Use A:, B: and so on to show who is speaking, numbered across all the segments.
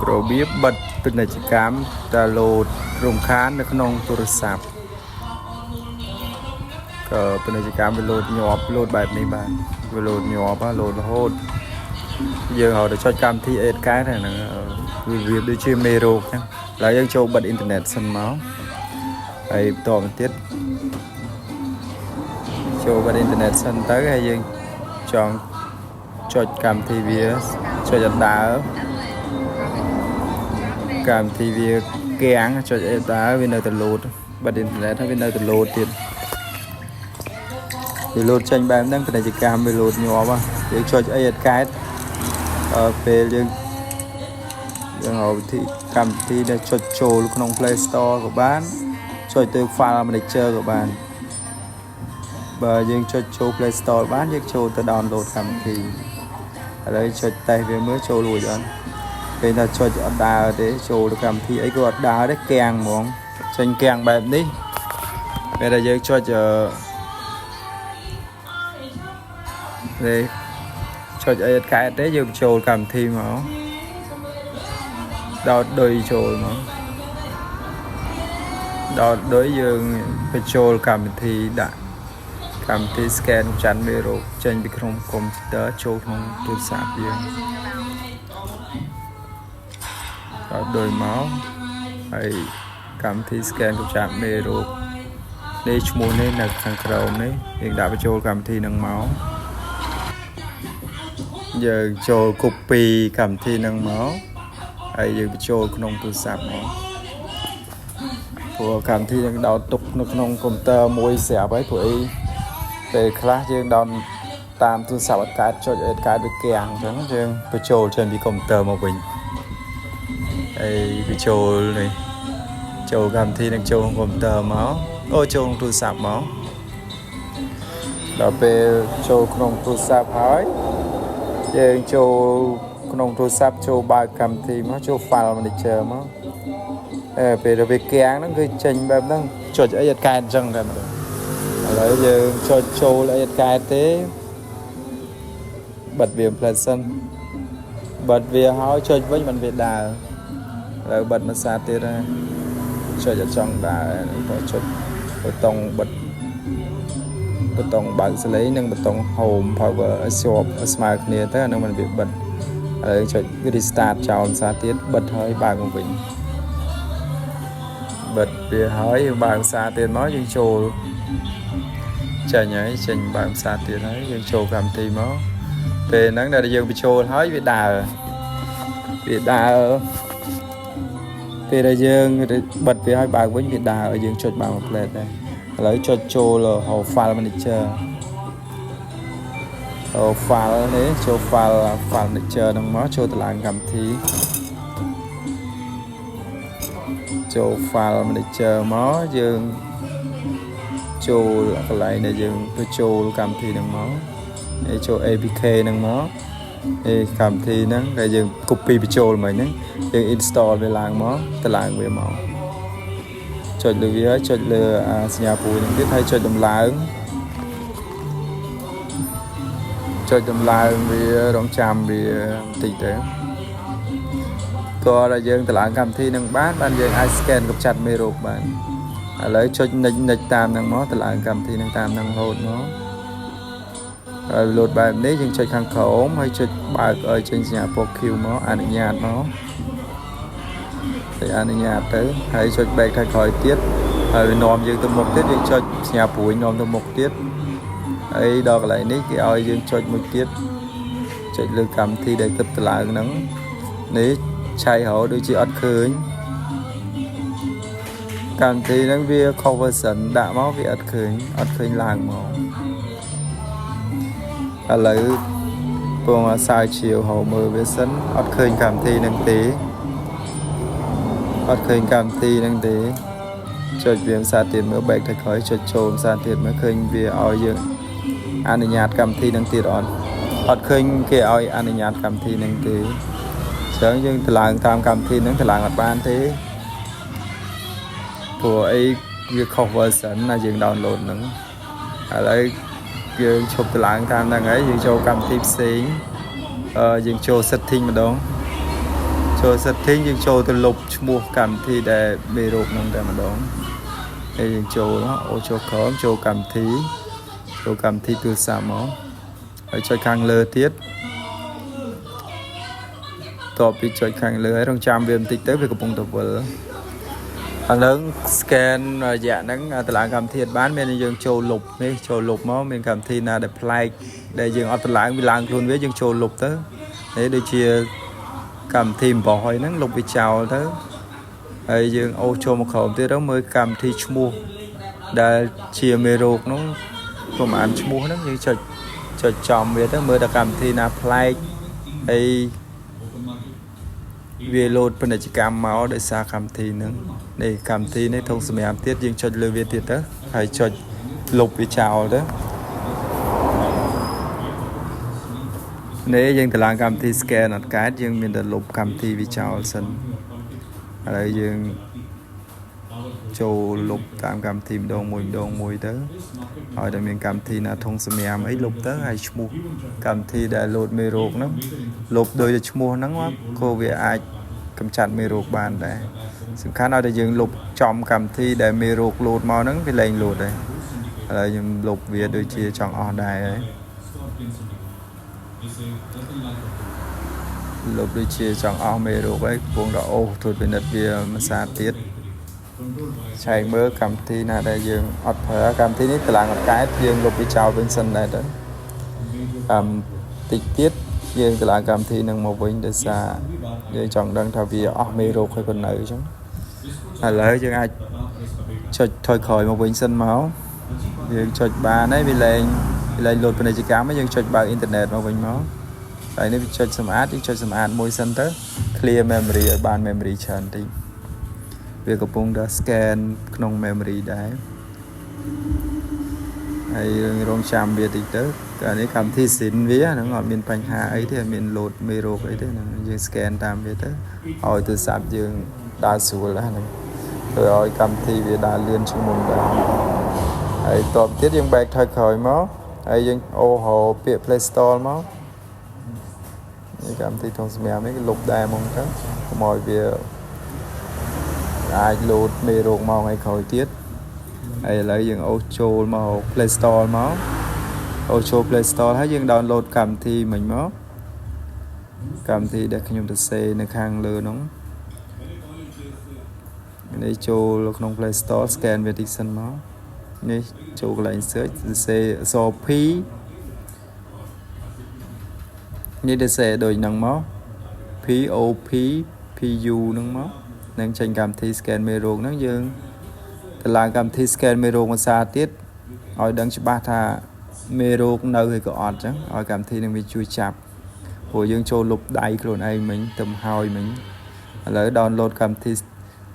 A: របៀបបិទពាណិជ្ជកម្មដែលលោតរំខាននៅក្នុងទូរស័ព្ទក៏ពាណិជ្ជកម្មវាលោតញាប់លោតបែបនេះបាទវាលោតញាប់លោតរហូតយើងហៅទៅចុចកម្មវិធីអេតកែតហ្នឹងវាដូចជាមេរោគអញ្ចឹងឥឡូវយើងចូលបិទអ៊ីនធឺណិតសិនមកហើយបន្តមកទៀតចូលបិទអ៊ីនធឺណិតសិនទៅហើយយើងចង់ចុចកម្មវិធីវាចុចអត់ដើរកម្មវិធីវាគាំងចុចអេតដើរវានៅតែលោតបិទអ៊ីនធឺណិតហើយវានៅតែលោតទៀតវាលោតចេញបែបហ្នឹងពាណិជ្ជកម្មវាលោតញាប់យើងចុចអីអត់កែតពេលយើងហៅវិធីកម្មវិធីដែលចុចចូលក្នុង Play Store ក៏បានចុចទៅ File Manager ក៏បានបើយើងចុចចូល Play Store បានយើងចូលទៅ download កម្មវិធីឥឡូវចុចតេស្តវាមើលចូលរួចអត់ពេលថាចុចអត់ដើរទេចូលទៅកម្មវិធីអីក៏អត់ដើរទេគាំងហ្មងចេញគាំងបែបនេះពេលដែលយើងចុចចុចអីអត់កែទេយើងចូលកម្មវិធីមកដោតដុយចូលមកដោតដុយយើងបញ្ចូលកម្មវិធីដាក់កម្មវិធី scan ចាន់មេរោគចេញពីក្នុងកុំព្យូទ័រចូលក្នុងទូរស័ព្ទយើងដោតដុយមកហើយកម្មវិធី scan ចាន់មេរោគនេះឈ្មោះនេះនៅខាងក្រោមនេះយើងដាក់បញ្ចូលកម្មវិធីនឹងមកយើងចូល copy កម្មវិធីនឹងមកហើយយើងបញ្ចូលក្នុងទូរស័ព្ទមកព្រោះកម្មវិធីនឹងដោតទុកនៅក្នុងកុំព្យូទ័រមួយស្រាប់ហើយព្រោះអីពេលខ្លះយើងដោតតាមទូរស័ព្ទអត់កើតចុចអត់កើតវាគាំងអញ្ចឹងយើងបញ្ចូលចេញពីកុំព្យូទ័រមកវិញហើយបញ្ចូលនេះចូលកម្មវិធីនឹងចូលក្នុងកុំព្យូទ័រមកចូលក្នុងទូរស័ព្ទមកដល់ពេលចូលក្នុងទូរស័ព្ទហើយយើងចូលក្នុងទូរស័ព្ទចូលបើកកម្មវិធីមកចូល File Manager មកពេលវាគាំងហ្នឹងគឺចេញបែបហ្នឹងចុចអីអត់កែអញ្ចឹងតែម្ដងឥឡូវយើងចុចចូលអីអត់កែទេបិទវាផ្លែសិនបិទវាហើយចុចវិញមិនវាដើរឥឡូវបិទមួយសាទៀតហើយចុចអត់ចង់ដើរទៅចុចប៊ូតុងបិទប៊ូតុងបើកសលេងនិងប៊ូតុង Home Power ឲ្យស្របស្មើគ្នាទៅអានឹងមិនវាបិទហើយចុច restart ចោលសាទៀតបិទហើយបើកមកវិញបិទវាហើយបើកសារទៀតមកយើងចូលចេញហើយចេញបើកសារទៀតហើយយើងចូលកម្មវិធីមកពេលហ្នឹងដែលយើងបញ្ចូលហើយវាដើរពេលដែលយើងបិទវាហើយបើកវិញវាដើរឲ្យយើងចុចបើកមួយផ្លែតដែរឥឡូវចុចចូល File Manager file នេះចូល file manager ហ្នឹងមកចូលតម្លើងកម្មវិធីចូល file manager មកយើងចូលកន្លែងដែលយើងបញ្ចូលកម្មវិធីហ្នឹងមកហើយចូល APK ហ្នឹងមកកម្មវិធីហ្នឹងដែលយើង copy បញ្ចូលមកហ្នឹងយើង install វាឡើងមកតម្លើងវាមកចុចលើវាហើយចុចលើសញ្ញាពូហ្នឹងទៀតហើយចុចតម្លើងចុចតម្លើងវារងចាំវាបន្តិចទៅក៏ដល់យើងតម្លើងកម្មវិធីនឹងបានយើងអាច scan កម្ចាត់មេរោគបានឥឡូវចុចនិចតាមហ្នឹងមកតម្លើងកម្មវិធីនឹងតាមហ្នឹងរហូតមកហើយលោតបែបនេះយើងចុចខាងក្រោមហើយចុចបើកឲ្យចេញសញ្ញាពណ៌ Q មកអនុញ្ញាតមកហើយអនុញ្ញាតទៅហើយចុច back ខាងក្រោយទៀតហើយវានាំយើងទៅមុខទៀតយើងចុចសញ្ញាព្រួយនាំទៅមុខទៀតហើយដល់កន្លែងនេះគេឲ្យយើងចុចមួយទៀតចុចលើកម្មវិធីដែលគិតតម្លើងហ្នឹងនេះឆៃហៅដូចជាអត់ឃើញកម្មវិធីហ្នឹងវា conversion ដាក់មកវាអត់ឃើញឡើងមកឥឡូវពងអាសាយជាវហៅមើលវាសិនអត់ឃើញកម្មវិធីហ្នឹងទេចុចវាភាសាទៀតមើល back ទៅក្រោយចុចចូលភាសាទៀតមើលឃើញវាឲ្យយើងអនុញ្ញាតកម្មវិធីនឹងទៀតអត់ឃើញគេឲ្យអនុញ្ញាតកម្មវិធីនឹងទេអញ្ចឹងយើងតម្លើងតាមកម្មវិធីនឹងតម្លើងអត់បានទេព្រោះអីវាខុស version ណាយើង download ហ្នឹងឥឡូវយើងឈប់តម្លើងតាមហ្នឹងហើយយើងចូលកម្មវិធីផ្សេងយើងចូល setting ម្ដង ចូល setting យើងចូលទៅលុបឈ្មោះកម្មវិធីដែលមេរោគហ្នឹងតែម្ដងហើយយើងចូលអូចូលក្រោមចូលកម្មវិធីទូរស័ព្ទមកហើយចុចខាងលើទៀតតបពីចុចខាងលើហើយរងចាំវាបន្តិចទៅវាកំពុងទៅវិលឥឡូវ scan រយៈហ្នឹងតឡាកម្មវិធីបានមានយើងចូលលុបនេះចូលលុបមកមានកម្មវិធីណាដែលប្លែកដែលយើងអត់តឡាវាឡើងខ្លួនវាយើងចូលលុបទៅនេះដូចជាកម្មវិធីអំបោះហើយហ្នឹងលុបវាចោលទៅហើយយើងអូសចូលមកក្រោមទៀតទៅមើលកម្មវិធីឈ្មោះដែលជាមេរោគហ្នឹងប្រហែលឈ្មោះហ្នឹងយើងចុចចំវាទៅមើលតែកម្មវិធីណាប្លែកហើយវាលោតពាណិជ្ជកម្មមកដោយសារកម្មវិធីហ្នឹងនេះកម្មវិធីនេះធំសម្រាប់ទៀតយើងចុចលើវាទៀតទៅហើយចុចលុបវាចោលទៅនេះយើងតឡើងកម្មវិធី scan អត់កើតយើងមានតែលុបកម្មវិធីវាចោលសិនឥឡូវយើងចូលលុបតាមកម្មវិធីម្ដងមួយទៅហើយតែមានកម្មវិធីណាធំសម្រាប់អីលុបទៅហើយឈ្មោះកម្មវិធីដែលលោតមេរោគហ្នឹងលុបដោយតែឈ្មោះហ្នឹងក៏វាអាចកម្ចាត់មេរោគបានដែរសំខាន់ឲ្យតែយើងលុបចំកម្មវិធីដែលមេរោគលោតមកហ្នឹងវាលែងលោតដែរឥឡូវខ្ញុំលុបវាដូចជាចង់អស់ដែរហើយលុបដូចជាចង់អស់មេរោគហើយកំពុងតែអូសត្រួតពិនិត្យវាមួយសារទៀតឆែកមើលកម្មវិធីណាដែលយើងអត់ប្រើកម្មវិធីនេះតឡាងអត់កែតយើងលុបវាចោលវិញសិនដែរទៅតិចទៀតយើងតឡាងកម្មវិធីនឹងមកវិញដោយសារយើងចង់ដឹងថាវាអស់មេរោគហើយក៏នៅអញ្ចឹងឥឡូវយើងអាចចុចថយក្រោយមកវិញសិនមកយើងចុចបានហើយវាលែងលោតពាណិជ្ជកម្មយើងចុចបើកអ៊ីនធឺណិតមកវិញមកហើយនេះវាចុចសម្អាតយើងចុចសម្អាតមួយសិនទៅ clear memory ឲ្យបាន memory ច្រើនតិចវាកំពុងតែ scan ក្នុង memory ដែរហើយយើងរងចាំវាតិចទៅកាលនេះកម្មវិធីស៊ីនវាហ្នឹងអត់មានបញ្ហាអីទេអត់មានលោតមេរោគអីទេហ្នឹងយើង scan តាមវាទៅឲ្យទូរស័ព្ទយើងដើរស្រួលដែរហ្នឹងធ្វើឲ្យកម្មវិធីវាដើរលឿនជាងមុនដែរហើយតបទៀតយើងបែកថយក្រោយមកហើយយើងអូហៅពាក្យ Play Store មកនេះកម្មវិធីធំសម្រាប់នេះលុបដែរហ្មងទៅកុំឲ្យវាអាចលោតមេរោគមកឲ្យក្រោយទៀតហើយឥឡូវយើងអូសចូលមក Play Store មកអូសចូល Play Store ហើយយើង download កម្មវិធីមិញមកកម្មវិធីដែលខ្ញុំទៅសេនៅខាងលើនោះនេះចូលក្នុង Play Store scan វាតិចសិនមកនេះចូលកន្លែង search សេអក្សរ P នេះទៅសេដូចហ្នឹងមក POP PU ហ្នឹងមកនឹងចេញកម្មវិធី scan មេរោគហ្នឹងយើងទៅឡើងកម្មវិធី scan មេរោគមួយសារទៀតឲ្យដឹងច្បាស់ថាមេរោគនៅឬក៏អត់ចឹងឲ្យកម្មវិធីនឹងវាជួយចាប់ព្រោះយើងចូលលុបដៃខ្លួនឯងមិញទៅហើយមិញឥឡូវ download កម្មវិធី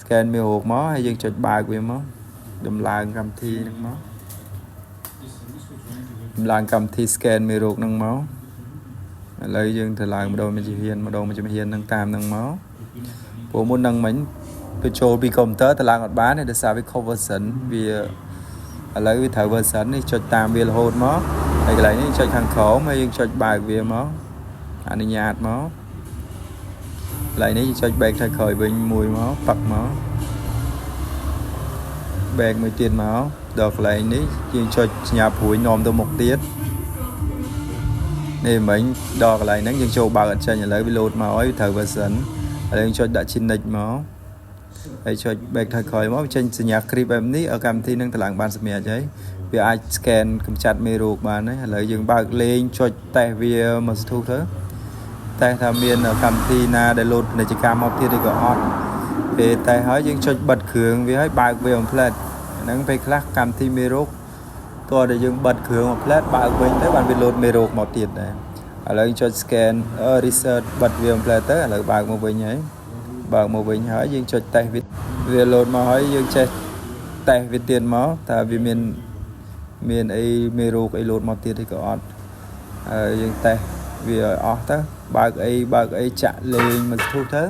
A: scan មេរោគមកហើយយើងចុចបើកវាមកដំឡើងកម្មវិធីហ្នឹងមកដំឡើងកម្មវិធី scan មេរោគហ្នឹងមកឥឡូវយើងទៅឡើងម្ដងមួយជំហានហ្នឹងតាមហ្នឹងមកព្រោះមុនហ្នឹងមិញទៅចូលពីកុំព្យូទ័រទៅឡើងអត់បានទេដោយសារវា cover version វាឥឡូវវាត្រូវ version នេះចុចតាមវារហូតមកហើយកន្លែងនេះចុចខាងក្រោមហើយយើងចុចបើកវាមកអនុញ្ញាតមកកន្លែងនេះចុច back ថយក្រោយវិញមួយមកប៉ាក់មក back មួយទៀតមកដល់កន្លែងនេះយើងចុចសញ្ញាព្រួយនាំទៅមុខទៀតនេះមិញដល់កន្លែងហ្នឹងយើងចូលបើកអត់ចេញឥឡូវវា load មកហើយត្រូវ version ឥឡូវយើងចុចដាក់ Chinix មកហើយចុច back ថយក្រោយមកចេញសញ្ញា creep បែបនេះឲ្យកម្មវិធីនឹងតម្លើងបានសម្រាប់ហើយវាអាច scan កម្ចាត់មេរោគបានហើយឥឡូវយើងបើកលេងចុចតេស្តវាមកស្ទុះទៅតេស្តថាមានកម្មវិធីណាដែល load ពាណិជ្ជកម្មមកទៀតឬក៏អត់ពេលតេស្តហើយយើងចុចបិទគ្រឿងវាហើយបើកវាបំផ្លែតហ្នឹងពេលខ្លះកម្មវិធីមេរោគតើតែយើងបិទគ្រឿងមកផ្លែតបើកវិញទៅបានវា load មេរោគមកទៀតដែរឥឡូវចុច scan research បិទវាបំផ្លែតទៅឥឡូវបើកមកវិញហើយបើកមកវិញហើយយើងចុចតេស្តវា load មកហើយយើងចេះតេស្តវាទៀតមកតើវាមានអីមេរោគអី load មកទៀតឬក៏អត់ហើយយើងតេស្តវាឲ្យអស់ទៅបើកអីចាក់លេងមកស្ទុះទៅ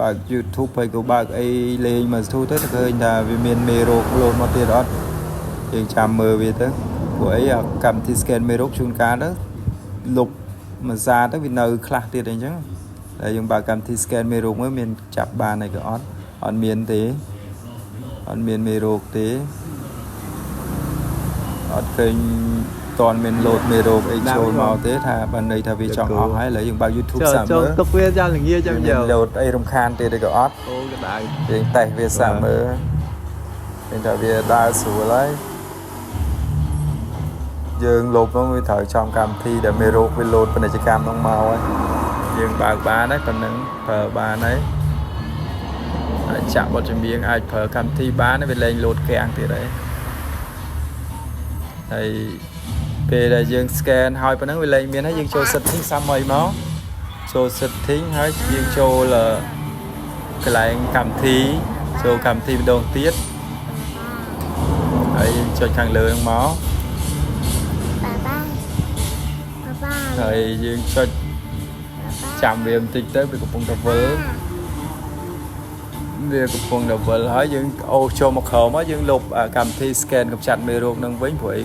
A: បើក YouTube ហើយក៏បើកអីលេងមកស្ទុះទៅឃើញថាវាមានមេរោគ load មកទៀតអត់យើងចាំមើលវាទៅព្រោះអីកម្មវិធី scan មេរោគជួនកាលទៅលុប mà ra tới vì nơi khác tiệt đấy chứ để dùng bà cầm thì scan mê rục mới miền chập bà này cái on miền thế on miền mê rục thế on kênh toàn miền lột mê rục ấy trôi màu thế thà ban đây thà vì chọn họ hay lấy dùng bao YouTube sắm
B: cho tục về ra là nghe cho giờ
A: lột ấy rung khan thế đây cái ót tiếng tay về sắm mơ nên thà vì đa số lấy dương lột nó mới thời trong cam thi để mê rục với lột bên này chỉ cam nó màu ấy dương bà đấy phần nắng phở bà đấy chạm vào trong miếng ai phở cam thi bà nó về lên lột kẹng thì đấy thì về là dương scan hỏi phần nắng về lên miếng hay dương cho setting xăm mây máu cho setting hết dương cho là cái lại cam thi cho cam thi đầu tiết ấy cho càng lớn máu thời dương cho chạm viêm tích tới bị cục phong đập vỡ về cục phong đập vỡ hỏi dương ô cho một khẩu mới dương lục cầm thi scan cục chặt mê rô nâng vĩnh với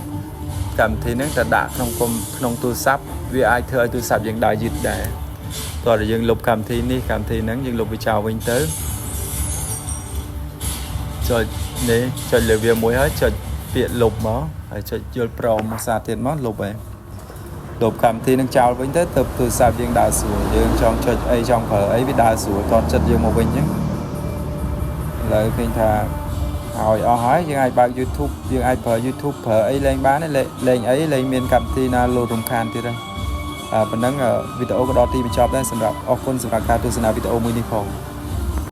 A: cầm thi nó ta đã không tu sắp vì ai thưa tu sắp dương đại dịch để rồi là dương lục cầm thi ní cầm thi nắng dương lục bị chào vĩnh tới cho nè cho lừa về mũi hết cho tiện lục nó cho vô pro mà xa tiền mất lục vậy lục cầm thi nâng chào vĩnh tới tập tu sắp dương đại sủa dương trong chợ ấy trong phở ấy với đại sủa còn chất dương một vĩnh nhé lời khuyên thà hỏi hỏi những ai bao YouTube những ai phở YouTube phở ấy lên bán ấy lên ấy lên miền cầm thi na lô rung khan thì đây phần nắng video có đo ti bị chọc đây sầm rạp ở con sầm rạp cá tu sân video mini phone